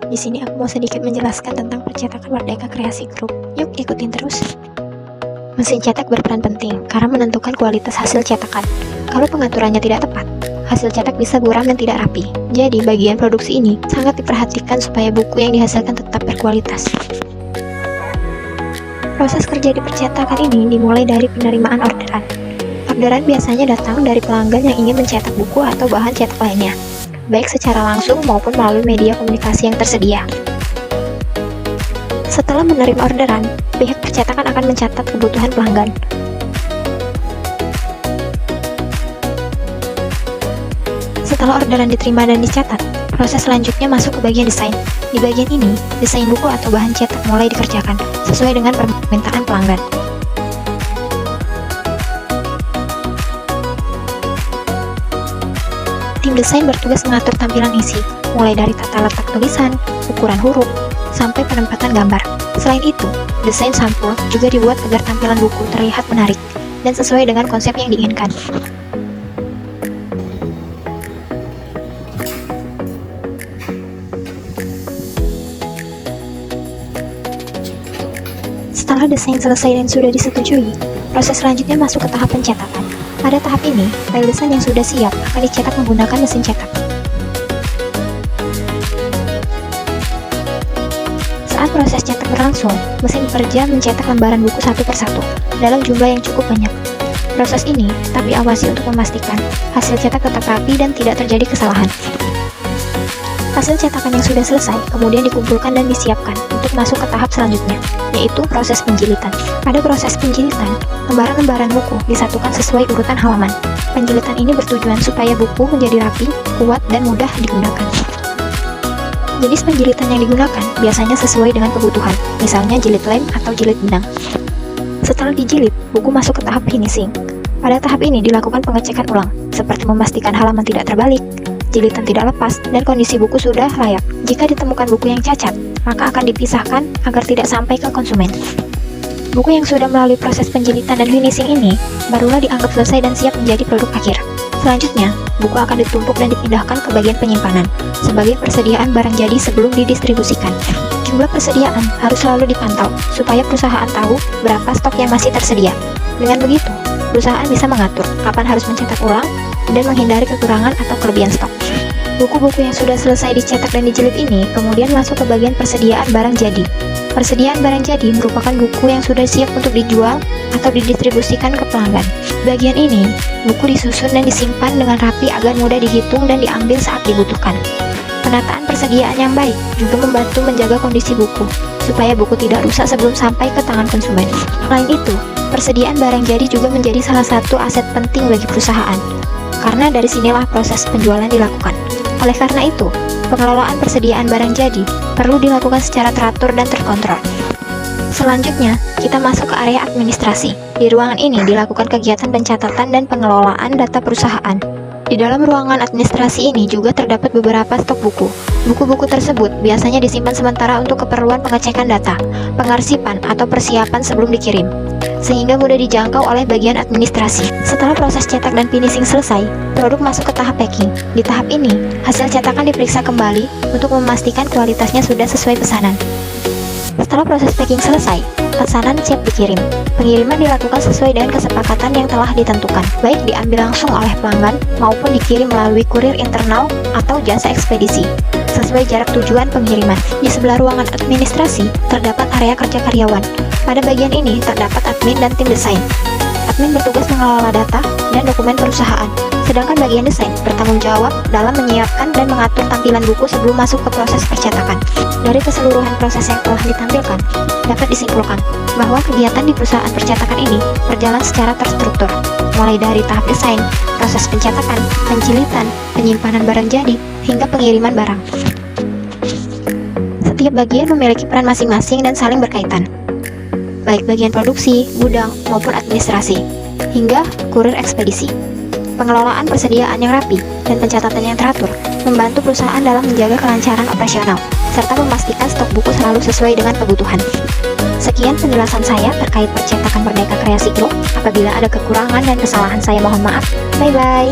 Di sini aku mau sedikit menjelaskan tentang percetakan Merdeka Kreasi Group. Yuk ikutin terus. Mesin cetak berperan penting karena menentukan kualitas hasil cetakan. Kalau pengaturannya tidak tepat, hasil cetak bisa buram dan tidak rapi. Jadi bagian produksi ini sangat diperhatikan supaya buku yang dihasilkan tetap berkualitas. Proses kerja di percetakan ini dimulai dari penerimaan orderan. Orderan biasanya datang dari pelanggan yang ingin mencetak buku atau bahan cetak lainnya, baik secara langsung maupun melalui media komunikasi yang tersedia. Setelah menerima orderan, pihak percetakan akan mencatat kebutuhan pelanggan. Setelah orderan diterima dan dicatat, proses selanjutnya masuk ke bagian desain. Di bagian ini, desain buku atau bahan cetak mulai dikerjakan sesuai dengan permintaan pelanggan. Tim desain bertugas mengatur tampilan isi, mulai dari tata letak tulisan, ukuran huruf, sampai penempatan gambar. Selain itu, desain sampul juga dibuat agar tampilan buku terlihat menarik dan sesuai dengan konsep yang diinginkan. Setelah desain selesai dan sudah disetujui, proses selanjutnya masuk ke tahap pencetakan. Pada tahap ini, file desain yang sudah siap akan dicetak menggunakan mesin cetak. Saat proses cetak berlangsung, mesin bekerja mencetak lembaran buku satu persatu dalam jumlah yang cukup banyak. Proses ini tetap diawasi untuk memastikan hasil cetak tetap rapi dan tidak terjadi kesalahan. Hasil cetakan yang sudah selesai kemudian dikumpulkan dan disiapkan untuk masuk ke tahap selanjutnya, yaitu proses penjilitan. Pada proses penjilitan, lembaran-lembaran buku disatukan sesuai urutan halaman. Penjilitan ini bertujuan supaya buku menjadi rapi, kuat, dan mudah digunakan. Jenis penjilitan yang digunakan biasanya sesuai dengan kebutuhan, misalnya jilid lem atau jilid benang. Setelah dijilid, buku masuk ke tahap finishing. Pada tahap ini dilakukan pengecekan ulang, seperti memastikan halaman tidak terbalik, jilidan tidak lepas, dan kondisi buku sudah layak. Jika ditemukan buku yang cacat, maka akan dipisahkan agar tidak sampai ke konsumen. Buku yang sudah melalui proses penjilitan dan finishing ini barulah dianggap selesai dan siap menjadi produk akhir. Selanjutnya, buku akan ditumpuk dan dipindahkan ke bagian penyimpanan sebagai persediaan barang jadi sebelum didistribusikan. Jumlah persediaan harus selalu dipantau supaya perusahaan tahu berapa stok yang masih tersedia. Dengan begitu, perusahaan bisa mengatur kapan harus mencetak ulang dan menghindari kekurangan atau kelebihan stok. Buku-buku yang sudah selesai dicetak dan dijilid ini kemudian masuk ke bagian persediaan barang jadi. Persediaan barang jadi merupakan buku yang sudah siap untuk dijual atau didistribusikan ke pelanggan. Bagian ini, buku disusun dan disimpan dengan rapi agar mudah dihitung dan diambil saat dibutuhkan. Penataan persediaan yang baik juga membantu menjaga kondisi buku, supaya buku tidak rusak sebelum sampai ke tangan konsumen. Selain itu, persediaan barang jadi juga menjadi salah satu aset penting bagi perusahaan, karena dari sinilah proses penjualan dilakukan. Oleh karena itu, pengelolaan persediaan barang jadi perlu dilakukan secara teratur dan terkontrol. Selanjutnya, kita masuk ke area administrasi. Di ruangan ini dilakukan kegiatan pencatatan dan pengelolaan data perusahaan. Di dalam ruangan administrasi ini juga terdapat beberapa stok buku. Buku-buku tersebut biasanya disimpan sementara untuk keperluan pengecekan data, pengarsipan, atau persiapan sebelum dikirim, sehingga mudah dijangkau oleh bagian administrasi. Setelah proses cetak dan finishing selesai, produk masuk ke tahap packing. Di tahap ini, hasil cetakan diperiksa kembali untuk memastikan kualitasnya sudah sesuai pesanan. Setelah proses packing selesai, pesanan siap dikirim. Pengiriman dilakukan sesuai dengan kesepakatan yang telah ditentukan, baik diambil langsung oleh pelanggan maupun dikirim melalui kurir internal atau jasa ekspedisi, sesuai jarak tujuan pengiriman. Di sebelah ruangan administrasi, terdapat area kerja karyawan. Pada bagian ini, terdapat admin dan tim desain. Admin bertugas mengelola data dan dokumen perusahaan, sedangkan bagian desain bertanggung jawab dalam menyiapkan dan mengatur tampilan buku sebelum masuk ke proses percetakan. Dari keseluruhan proses yang telah ditampilkan, dapat disimpulkan bahwa kegiatan di perusahaan percetakan ini berjalan secara terstruktur, mulai dari tahap desain, proses pencetakan, penjilitan, penyimpanan barang jadi, hingga pengiriman barang. Setiap bagian memiliki peran masing-masing dan saling berkaitan, baik bagian produksi, gudang, maupun administrasi, hingga kurir ekspedisi. Pengelolaan persediaan yang rapi dan pencatatan yang teratur membantu perusahaan dalam menjaga kelancaran operasional, serta memastikan stok buku selalu sesuai dengan kebutuhan. Sekian penjelasan saya terkait percetakan Merdeka Kreasi Group. Apabila ada kekurangan dan kesalahan saya mohon maaf. Bye-bye.